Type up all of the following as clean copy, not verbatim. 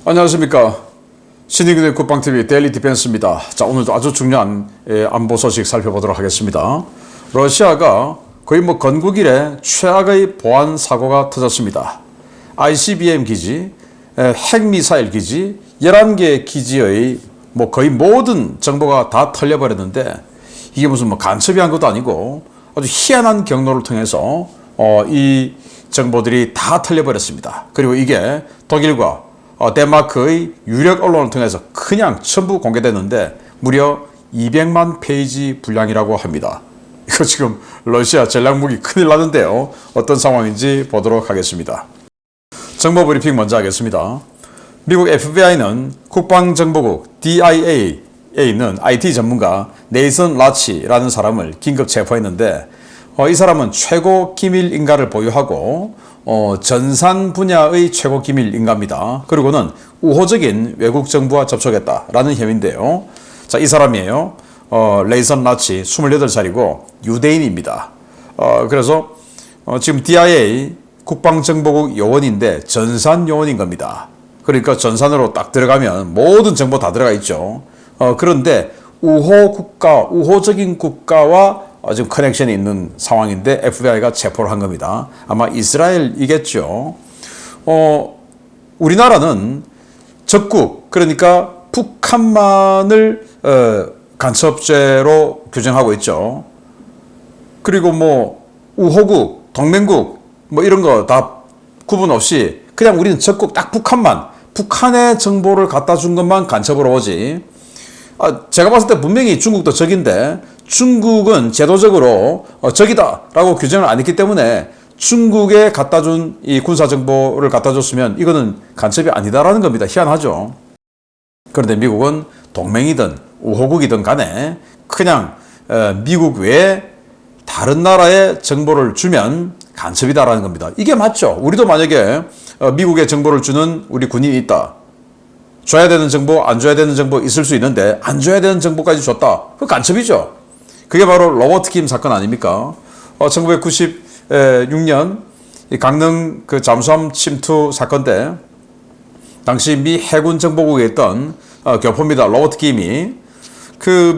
안녕하십니까. 신의균의 국방TV 데일리 디펜스입니다. 자, 오늘도 아주 중요한 안보 소식 살펴보도록 하겠습니다. 러시아가 거의 건국 이래 최악의 보안 사고가 터졌습니다. ICBM 기지, 핵미사일 기지, 11개 기지의 거의 모든 정보가 다 털려버렸는데, 이게 무슨 간첩이 한 것도 아니고 아주 희한한 경로를 통해서 이 정보들이 다 털려버렸습니다. 그리고 이게 독일과 덴마크의 유력 언론을 통해서 그냥 전부 공개됐는데 무려 200만 페이지 분량이라고 합니다. 이거 지금 러시아 전략무기 큰일 나는데요. 어떤 상황인지 보도록 하겠습니다. 정보 브리핑 먼저 하겠습니다. 미국 FBI는 국방정보국 DIA에 있는 IT 전문가 네이선 라치라는 사람을 긴급 체포했는데, 이 사람은 최고 기밀 인가를 보유하고 전산 분야의 최고 기밀 인가입니다. 그리고는 우호적인 외국 정부와 접촉했다라는 혐의인데요. 자, 이 사람이에요. 레이선 라치 28살이고 유대인입니다. 그래서 지금 DIA 국방정보국 요원인데 전산 요원인 겁니다. 그러니까 전산으로 딱 들어가면 모든 정보 다 들어가 있죠. 그런데 우호적인 국가와 지금 커넥션이 있는 상황인데 FBI가 체포를 한 겁니다. 아마 이스라엘이겠죠. 우리나라는 적국, 그러니까 북한만을 간첩죄로 규정하고 있죠. 그리고 우호국, 동맹국 이런 거 다 구분 없이 그냥 우리는 적국 딱 북한의 정보를 갖다 준 것만 간첩으로 오지. 제가 봤을 때 분명히 중국도 적인데 중국은 제도적으로 적이다 라고 규정을 안 했기 때문에 중국에 갖다 준 이 군사정보를 갖다 줬으면 이거는 간첩이 아니다라는 겁니다. 희한하죠. 그런데 미국은 동맹이든 우호국이든 간에 그냥 미국 외에 다른 나라의 정보를 주면 간첩이다라는 겁니다. 이게 맞죠. 우리도 만약에 미국에 정보를 주는 우리 군인이 있다. 줘야 되는 정보, 안 줘야 되는 정보 있을 수 있는데 안 줘야 되는 정보까지 줬다. 그거 간첩이죠. 그게 바로 로버트 김 사건 아닙니까? 1996년 강릉 잠수함 침투 사건 때 당시 미 해군 정보국에 있던 교포입니다. 로버트 김이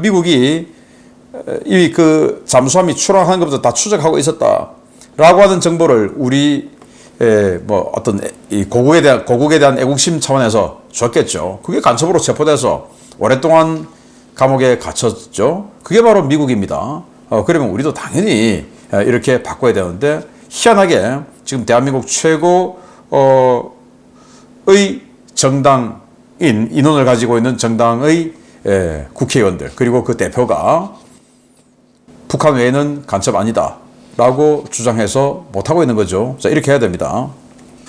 미국이 이 잠수함이 출항하는 것부터 다 추적하고 있었다라고 하는 정보를 우리 어떤 이 고국에 대한 애국심 차원에서 줬겠죠. 그게 간첩으로 체포돼서 오랫동안 감옥에 갇혔죠. 그게 바로 미국입니다. 그러면 우리도 당연히 이렇게 바꿔야 되는데, 희한하게 지금 대한민국 최고의 정당인 인원을 가지고 있는 정당의 국회의원들, 그리고 그 대표가 북한 외에는 간첩 아니다 라고 주장해서 못하고 있는 거죠. 자, 이렇게 해야 됩니다.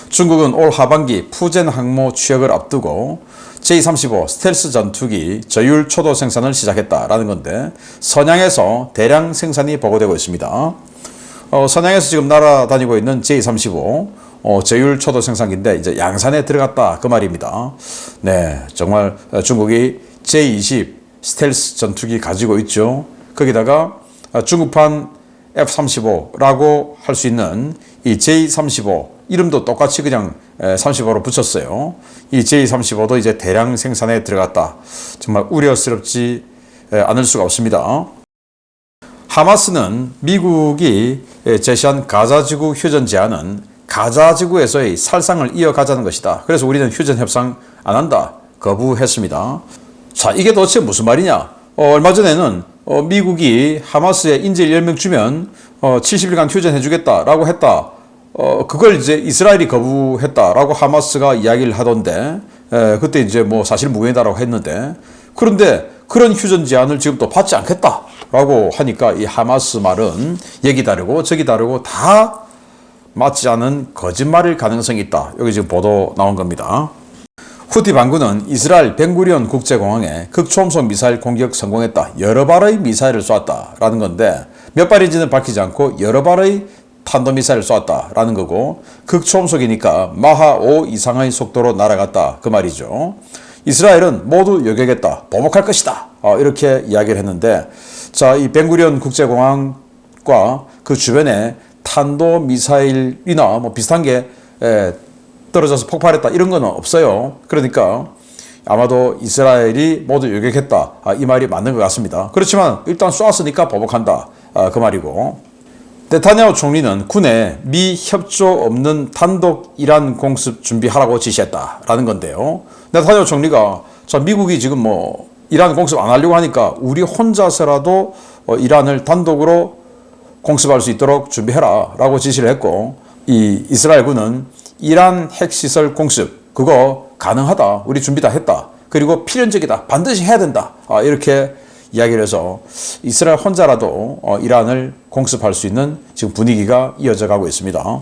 중국은 올 하반기 푸젠 항모 취역을 앞두고 J-35 스텔스 전투기 저율 초도 생산을 시작했다라는 건데, 선양에서 대량 생산이 보고되고 있습니다. 선양에서 지금 날아다니고 있는 J-35 저율 초도 생산기인데 이제 양산에 들어갔다 그 말입니다. 네, 정말 중국이 J-20 스텔스 전투기 가지고 있죠. 거기다가 중국판 F-35라고 할 수 있는 이 J-35 이름도 똑같이 그냥 35로 붙였어요. 이 J-35도 이제 대량 생산에 들어갔다. 정말 우려스럽지 않을 수가 없습니다. 하마스는 미국이 제시한 가자지구 휴전 제안은 가자지구에서의 살상을 이어가자는 것이다. 그래서 우리는 휴전 협상 안 한다. 거부했습니다. 자, 이게 도대체 무슨 말이냐? 얼마 전에는 미국이 하마스에 인질 10명 주면 70일간 휴전해주겠다라고 했다. 그걸 이제 이스라엘이 거부했다라고 하마스가 이야기를 하던데, 그때 이제 사실 무효다라고 했는데, 그런데 그런 휴전 제안을 지금 또 받지 않겠다라고 하니까 이 하마스 말은 여기 다르고 저기 다르고 다 맞지 않은 거짓말일 가능성이 있다. 여기 지금 보도 나온 겁니다. 후티 반군은 이스라엘 벤구리온 국제공항에 극초음속 미사일 공격 성공했다. 여러 발의 미사일을 쐈다라는 건데, 몇 발인지는 밝히지 않고 여러 발의 탄도미사일을 쐈다라는 거고, 극초음속이니까 마하 5 이상의 속도로 날아갔다 그 말이죠. 이스라엘은 모두 요격했다. 보복할 것이다. 이렇게 이야기를 했는데, 자, 이 벤구리온 국제공항과 그 주변에 탄도미사일이나 비슷한 게 떨어져서 폭발했다 이런 건 없어요. 그러니까 아마도 이스라엘이 모두 요격했다. 이 말이 맞는 것 같습니다. 그렇지만 일단 쏘았으니까 보복한다. 그 말이고. 네타냐후 총리는 군에 미 협조 없는 단독 이란 공습 준비하라고 지시했다라는 건데요. 네타냐후 총리가 자, 미국이 지금 뭐 이란 공습 안 하려고 하니까 우리 혼자서라도 이란을 단독으로 공습할 수 있도록 준비해라 라고 지시를 했고, 이 이스라엘군은 이란 핵시설 공습 그거 가능하다, 우리 준비 다 했다, 그리고 필연적이다, 반드시 해야 된다, 이렇게 이야기를 해서 이스라엘 혼자라도 이란을 공습할 수 있는 지금 분위기가 이어져 가고 있습니다.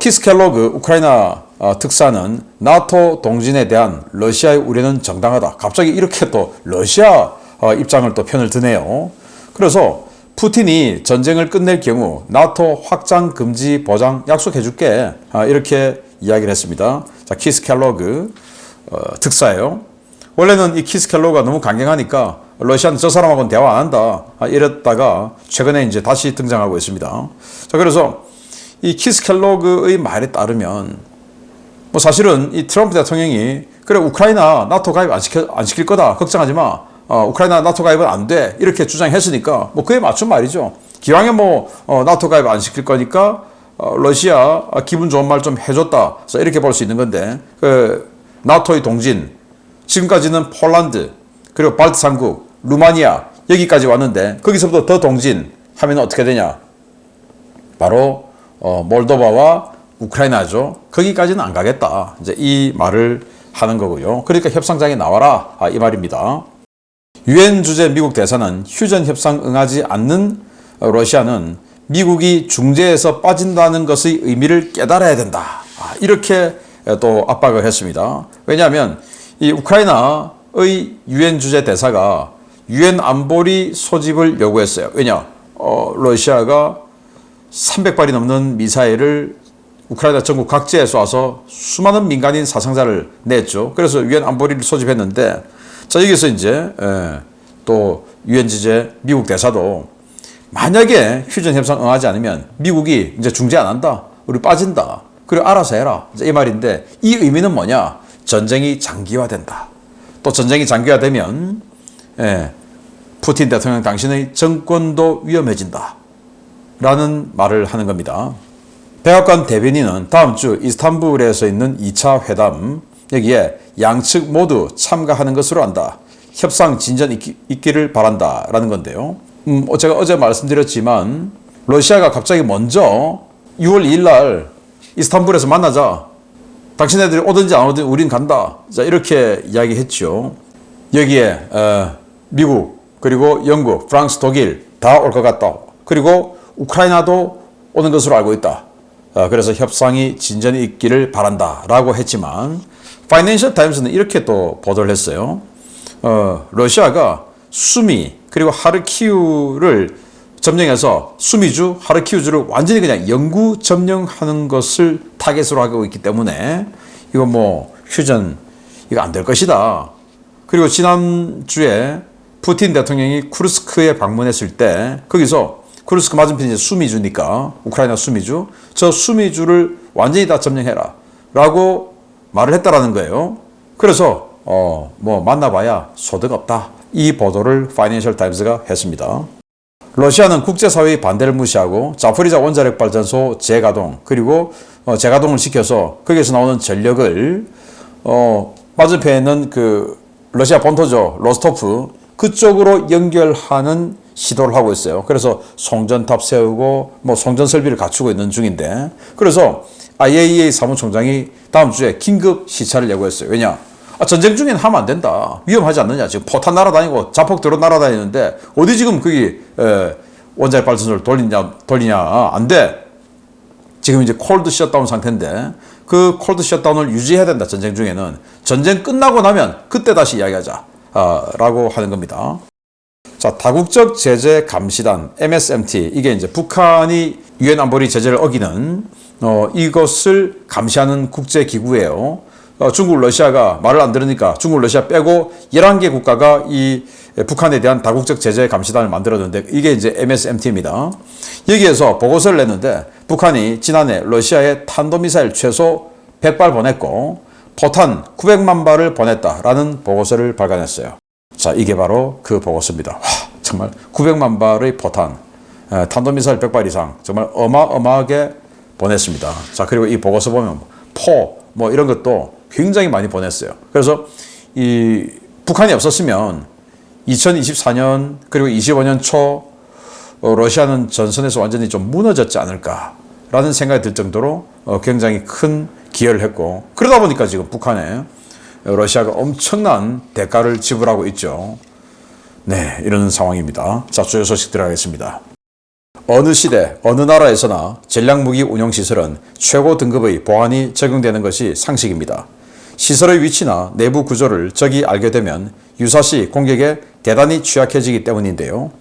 키스 켈로그 우크라이나 특사는 나토 동진에 대한 러시아의 우려는 정당하다. 갑자기 이렇게 또 러시아 입장을 또 편을 드네요. 그래서 푸틴이 전쟁을 끝낼 경우 나토 확장 금지 보장 약속해 줄게, 이렇게 이야기를 했습니다. 자, 키스 켈로그 특사예요. 원래는 이 키스 켈로그가 너무 강경하니까 러시아는 저 사람하고는 대화 안 한다, 이랬다가 최근에 이제 다시 등장하고 있습니다. 자, 그래서 이 키스 켈로그의 말에 따르면 뭐 사실은 이 트럼프 대통령이 그래 우크라이나 나토 가입 안 시킬 거다, 걱정하지 마, 우크라이나 나토 가입은 안 돼, 이렇게 주장했으니까 뭐 그에 맞춘 말이죠. 기왕에 뭐 나토 가입 안 시킬 거니까 러시아 기분 좋은 말 좀 해줬다, 이렇게 볼 수 있는 건데, 그 나토의 동진 지금까지는 폴란드 그리고 발트 3국 루마니아 여기까지 왔는데 거기서부터 더 동진 하면 어떻게 되냐, 바로 몰도바와 우크라이나죠. 거기까지는 안 가겠다, 이제 이 말을 하는 거고요. 그러니까 협상장에 나와라, 이 말입니다. 유엔 주재 미국 대사는 휴전 협상 응하지 않는 러시아는 미국이 중재에서 빠진다는 것의 의미를 깨달아야 된다, 이렇게 또 압박을 했습니다. 왜냐하면 이 우크라이나의 유엔 주재 대사가 유엔 안보리 소집을 요구했어요. 왜냐? 러시아가 300발이 넘는 미사일을 우크라이나 전국 각지에 쏴서 수많은 민간인 사상자를 냈죠. 그래서 유엔 안보리를 소집했는데, 자, 여기서 이제 또 유엔 주재 미국 대사도 만약에 휴전 협상 응하지 않으면 미국이 이제 중재 안 한다, 우리 빠진다, 그리고 알아서 해라, 이 말인데, 이 의미는 뭐냐? 전쟁이 장기화된다. 또 전쟁이 장기화되면 푸틴 대통령 당신의 정권도 위험해진다 라는 말을 하는 겁니다. 백악관 대변인은 다음 주 이스탄불에서 있는 2차 회담, 여기에 양측 모두 참가하는 것으로 한다, 협상 진전 있기를 바란다 라는 건데요. 제가 어제 말씀드렸지만 러시아가 갑자기 먼저 6월 2일 날 이스탄불에서 만나자, 당신네들이 오든지 안 오든지 우린 간다, 자, 이렇게 이야기했죠. 여기에 미국 그리고 영국, 프랑스, 독일 다 올 것 같다, 그리고 우크라이나도 오는 것으로 알고 있다, 그래서 협상이 진전이 있기를 바란다 라고 했지만, 파이낸셜 타임스는 이렇게 또 보도를 했어요. 러시아가 수미 그리고 하르키우를 점령해서 수미주, 하르키우주를 완전히 그냥 영구 점령하는 것을 타겟으로 하고 있기 때문에 이거 뭐 휴전 이거 안 될 것이다. 그리고 지난주에 푸틴 대통령이 쿠르스크에 방문했을 때 거기서 쿠르스크 맞은편이 이제 수미주니까 우크라이나 수미주, 저 수미주를 완전히 다 점령해라 라고 말을 했다라는 거예요. 그래서 뭐 만나봐야 소득 없다, 이 보도를 파이낸셜 타임스가 했습니다. 러시아는 국제사회의 반대를 무시하고 자포리자 원자력 발전소 재가동, 그리고 재가동을 시켜서 거기에서 나오는 전력을 맞은편에 있는 그 러시아 본토죠, 로스토프, 그쪽으로 연결하는 시도를 하고 있어요. 그래서 송전탑 세우고 뭐 송전 설비를 갖추고 있는 중인데, 그래서 IAEA 사무총장이 다음 주에 긴급 시찰을 예고했어요. 왜냐? 전쟁 중에는 하면 안 된다, 위험하지 않느냐, 지금 포탄 날아다니고 자폭 드론 날아다니는데 어디 지금 거기 원자력 발전소를 돌리냐, 안 돼. 지금 이제 콜드 셧다운 상태인데 그 콜드 셧다운을 유지해야 된다, 전쟁 중에는. 전쟁 끝나고 나면 그때 다시 이야기하자, 라고 하는 겁니다. 자, 다국적 제재 감시단 MSMT, 이게 이제 북한이 유엔 안보리 제재를 어기는 이것을 감시하는 국제 기구예요. 중국, 러시아가 말을 안 들으니까 중국, 러시아 빼고 11개 국가가 이 북한에 대한 다국적 제재 감시단을 만들었는데 이게 이제 MSMT입니다. 여기에서 보고서를 냈는데 북한이 지난해 러시아의 탄도미사일 최소 100발 보냈고 포탄 900만 발을 보냈다라는 보고서를 발간했어요. 자, 이게 바로 그 보고서입니다. 와, 정말 900만 발의 포탄, 탄도미사일 100발 이상 정말 어마어마하게 보냈습니다. 자, 그리고 이 보고서 보면 뭐 이런 것도 굉장히 많이 보냈어요. 그래서 이 북한이 없었으면 2024년 그리고 25년 초 러시아는 전선에서 완전히 좀 무너졌지 않을까라는 생각이 들 정도로 굉장히 큰 기여를 했고, 그러다 보니까 지금 북한에 러시아가 엄청난 대가를 지불하고 있죠. 네, 이런 상황입니다. 자, 주요 소식 들어가겠습니다. 어느 시대, 어느 나라에서나 전략무기 운용시설은 최고 등급의 보안이 적용되는 것이 상식입니다. 시설의 위치나 내부 구조를 적이 알게 되면 유사시 공격에 대단히 취약해지기 때문인데요.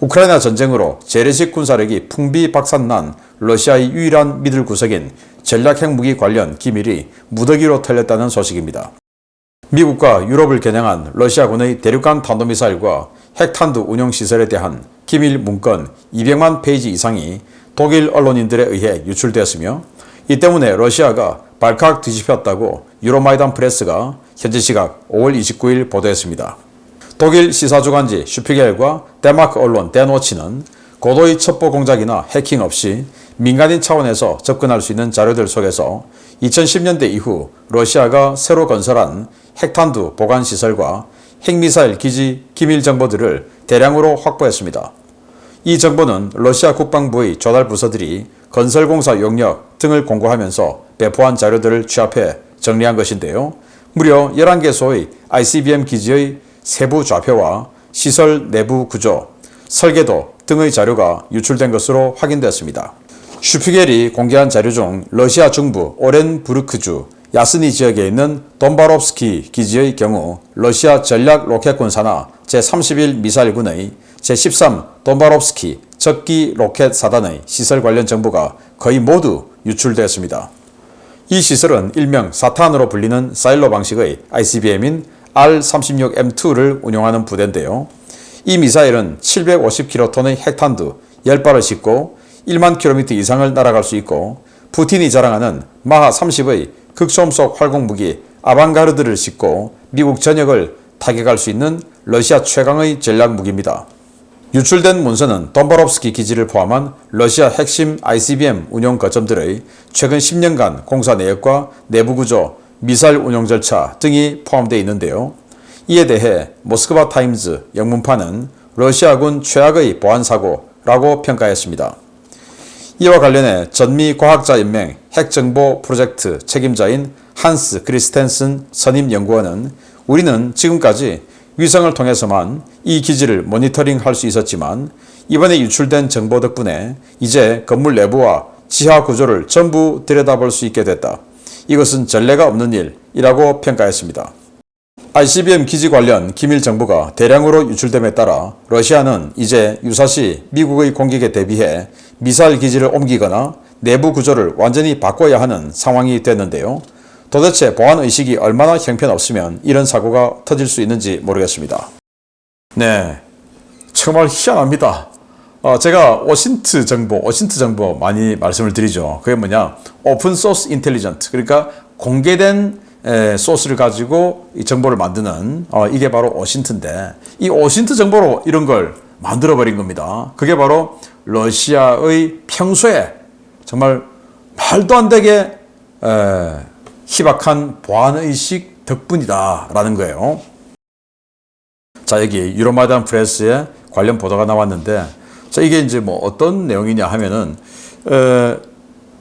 우크라이나 전쟁으로 재래식 군사력이 풍비박산난 러시아의 유일한 믿을 구석인 전략핵무기 관련 기밀이 무더기로 털렸다는 소식입니다. 미국과 유럽을 겨냥한 러시아군의 대륙간 탄도미사일과 핵탄두 운용시설에 대한 기밀 문건 200만 페이지 이상이 독일 언론인들에 의해 유출되었으며, 이 때문에 러시아가 발칵 뒤집혔다고 유로마이단 프레스가 현지 시각 5월 29일 보도했습니다. 독일 시사주간지 슈피겔과 덴마크 언론 덴워치는 고도의 첩보 공작이나 해킹 없이 민간인 차원에서 접근할 수 있는 자료들 속에서 2010년대 이후 러시아가 새로 건설한 핵탄두 보관시설과 핵미사일 기지 기밀 정보들을 대량으로 확보했습니다. 이 정보는 러시아 국방부의 조달 부서들이 건설공사 용역 등을 공고하면서 배포한 자료들을 취합해 정리한 것인데요. 무려 11개소의 ICBM 기지의 세부 좌표와 시설 내부 구조, 설계도 등의 자료가 유출된 것으로 확인되었습니다. 슈피겔이 공개한 자료 중 러시아 중부 오렌부르크주 야스니 지역에 있는 돈바롭스키 기지의 경우 러시아 전략 로켓군 산하 제31 미사일군의 제13 돈바롭스키 적기 로켓 사단의 시설 관련 정보가 거의 모두 유출되었습니다. 이 시설은 일명 사탄으로 불리는 사일로 방식의 ICBM인 R-36M2를 운용하는 부대인데요. 이 미사일은 750킬로톤의 핵탄두 10발을 싣고 1만 킬로미터 이상을 날아갈 수 있고, 푸틴이 자랑하는 마하 30의 극초음속 활공무기 아방가르드를 싣고 미국 전역을 타격할 수 있는 러시아 최강의 전략무기입니다. 유출된 문서는 돈바롭스키 기지를 포함한 러시아 핵심 ICBM 운용 거점들의 최근 10년간 공사 내역과 내부 구조, 미사일 운용 절차 등이 포함되어 있는데요. 이에 대해 모스크바 타임즈 영문판은 러시아군 최악의 보안사고라고 평가했습니다. 이와 관련해 전미과학자연맹 핵정보 프로젝트 책임자인 한스 크리스텐슨 선임연구원은 우리는 지금까지 위성을 통해서만 이 기지를 모니터링할 수 있었지만 이번에 유출된 정보 덕분에 이제 건물 내부와 지하 구조를 전부 들여다볼 수 있게 됐다. 이것은 전례가 없는 일이라고 평가했습니다. ICBM 기지 관련 기밀 정보가 대량으로 유출됨에 따라 러시아는 이제 유사시 미국의 공격에 대비해 미사일 기지를 옮기거나 내부 구조를 완전히 바꿔야 하는 상황이 됐는데요. 도대체 보안의식이 얼마나 형편없으면 이런 사고가 터질 수 있는지 모르겠습니다. 네, 정말 희한합니다. 제가 오신트 정보 많이 말씀을 드리죠. 그게 뭐냐? 오픈 소스 인텔리전트, 그러니까 공개된 소스를 가지고 이 정보를 만드는 이게 바로 오신트인데, 이 오신트 정보로 이런 걸 만들어 버린 겁니다. 그게 바로 러시아의 평소에 정말 말도 안 되게 희박한 보안의식 덕분이다라는 거예요. 자, 여기 유로마이단 프레스에 관련 보도가 나왔는데, 자, 이게 이제 뭐 어떤 내용이냐 하면은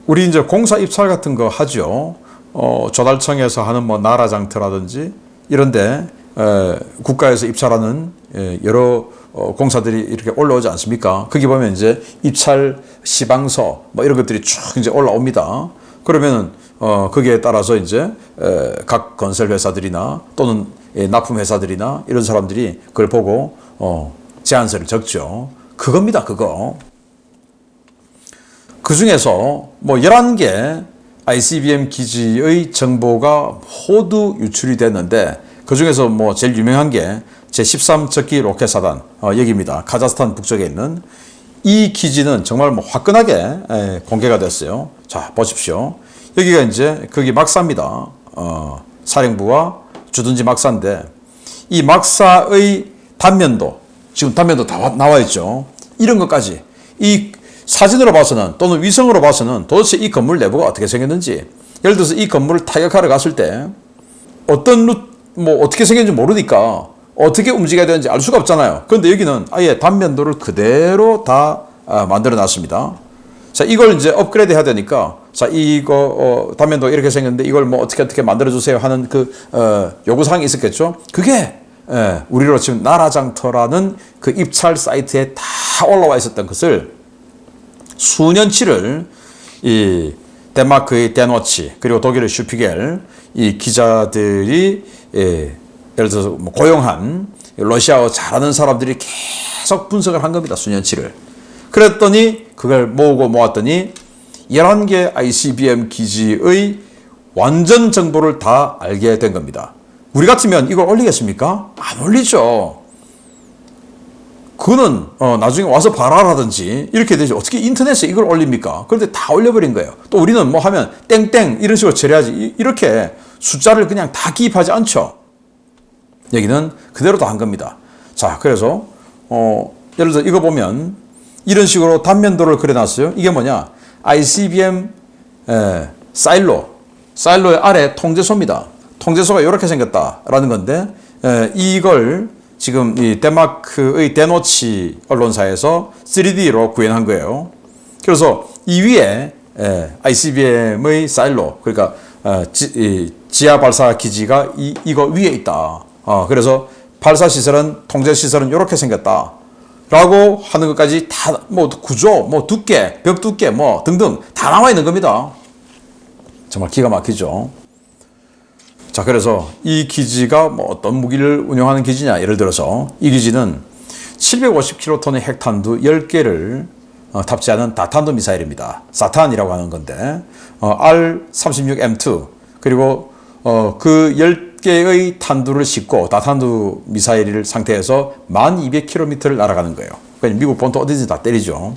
우리 이제 공사 입찰 같은 거 하죠. 조달청에서 하는 뭐 나라장터라든지 이런데 국가에서 입찰하는 여러 공사들이 이렇게 올라오지 않습니까? 거기 보면 이제 입찰 시방서 뭐 이런 것들이 쭉 이제 올라옵니다. 그러면은 거기에 따라서 이제 각 건설 회사들이나 또는 납품 회사들이나 이런 사람들이 그걸 보고 제안서를 적죠. 그겁니다, 그거. 그 중에서 뭐 11개 ICBM 기지의 정보가 모두 유출이 됐는데, 그 중에서 뭐 제일 유명한 게 제13 적기 로켓 사단, 여기입니다. 카자흐스탄 북쪽에 있는 이 기지는 정말 뭐 화끈하게 공개가 됐어요. 자, 보십시오. 여기가 이제 거기 막사입니다. 사령부와 주둔지 막사인데 이 막사의 단면도 지금 단면도 다 나와 있죠. 이런 것까지 이 사진으로 봐서는 또는 위성으로 봐서는 도대체 이 건물 내부가 어떻게 생겼는지, 예를 들어서 이 건물을 타격하러 갔을 때 어떤 어떻게 생겼는지 모르니까 어떻게 움직여야 되는지 알 수가 없잖아요. 그런데 여기는 아예 단면도를 그대로 다 만들어 놨습니다. 자, 이걸 이제 업그레이드 해야 되니까, 자, 이거 단면도 이렇게 생겼는데 이걸 뭐 어떻게 만들어 주세요 하는 그 요구사항이 있었겠죠. 그게 우리로 지금 나라장터라는 그 입찰 사이트에 다 올라와 있었던 것을 수년치를 이 덴마크의 데노치 그리고 독일의 슈피겔 이 기자들이 예를 들어서 뭐 고용한 러시아어 잘하는 사람들이 계속 분석을 한 겁니다. 수년치를. 그랬더니 그걸 모았더니 11개 ICBM 기지의 완전 정보를 다 알게 된 겁니다. 우리 같으면 이걸 올리겠습니까? 안 올리죠. 그거는 나중에 와서 봐라라든지 이렇게 되죠. 어떻게 인터넷에 이걸 올립니까? 그런데 다 올려버린 거예요. 또 우리는 뭐 하면 땡땡 이런 식으로 처리하지, 이렇게 숫자를 그냥 다 기입하지 않죠. 여기는 그대로 다 한 겁니다. 자, 그래서 예를 들어 이거 보면 이런 식으로 단면도를 그려놨어요. 이게 뭐냐? ICBM 사일로의 아래 통제소입니다. 통제소가 이렇게 생겼다라는 건데 이걸 지금 이 덴마크의 데노치 언론사에서 3D로 구현한 거예요. 그래서 이 위에 ICBM의 사일로, 그러니까 지하 발사 기지가 이거 위에 있다. 그래서 발사 시설은, 통제 시설은 이렇게 생겼다. 라고 하는 것까지 다, 뭐, 구조, 뭐, 두께, 벽 두께, 뭐, 등등 다 나와 있는 겁니다. 정말 기가 막히죠. 자, 그래서 이 기지가 뭐 어떤 무기를 운용하는 기지냐. 예를 들어서 이 기지는 750킬로톤의 핵탄두 10개를 탑재하는 다탄도 미사일입니다. 사탄이라고 하는 건데, R-36M2, 그리고 그 10개의 탄두를 싣고 다탄두 미사일 상태에서 1200km를 날아가는 거예요. 그러니까 미국 본토 어디든지 다 때리죠.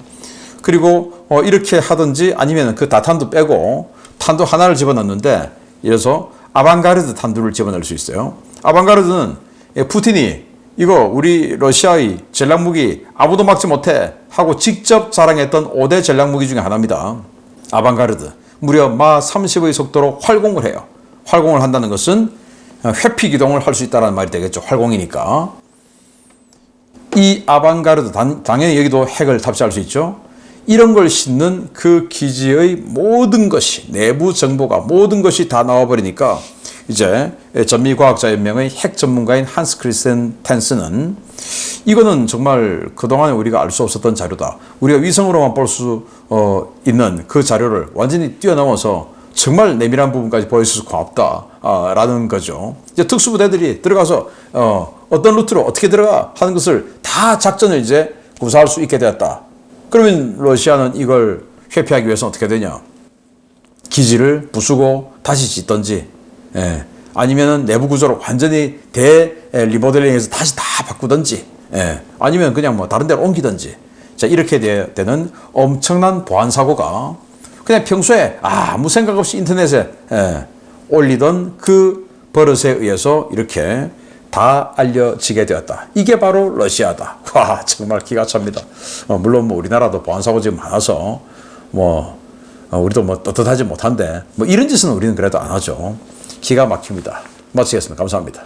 그리고 이렇게 하든지 아니면 그 다탄두 빼고 탄두 하나를 집어넣는데, 이래서 아방가르드 탄두를 집어넣을 수 있어요. 아방가르드는 푸틴이 이거 우리 러시아의 전략무기 아무도 막지 못해 하고 직접 자랑했던 5대 전략무기 중에 하나입니다. 아방가르드. 무려 마 30의 속도로 활공을 해요. 활공을 한다는 것은 회피 기동을 할 수 있다는 말이 되겠죠. 활공이니까. 이 아방가르드, 당연히 여기도 핵을 탑재할 수 있죠. 이런 걸 싣는 그 기지의 모든 것이, 내부 정보가 모든 것이 다 나와버리니까 이제 전미과학자연맹의 핵 전문가인 한스 크리스텐 텐스는 이거는 정말 그동안에 우리가 알 수 없었던 자료다. 우리가 위성으로만 볼 수 있는 그 자료를 완전히 뛰어넘어서 정말 내밀한 부분까지 보여줘서 고맙다. 라는 거죠. 이제 특수부대들이 들어가서 어떤 루트로 어떻게 들어가 하는 것을 다 작전을 이제 구사할 수 있게 되었다. 그러면 러시아는 이걸 회피하기 위해서는 어떻게 되냐? 기지를 부수고 다시 짓든지, 아니면은 내부 구조를 완전히 리모델링해서 다시 다 바꾸든지, 아니면 그냥 뭐 다른 데로 옮기든지. 자, 이렇게 되는 엄청난 보안 사고가 그냥 평소에 아무 생각 없이 인터넷에 올리던 그 버릇에 의해서 이렇게 다 알려지게 되었다. 이게 바로 러시아다. 와, 정말 기가 찹니다. 물론 뭐 우리나라도 보안사고 지금 많아서 우리도 뭐 떳떳하지 못한데 뭐 이런 짓은 우리는 그래도 안 하죠. 기가 막힙니다. 마치겠습니다. 감사합니다.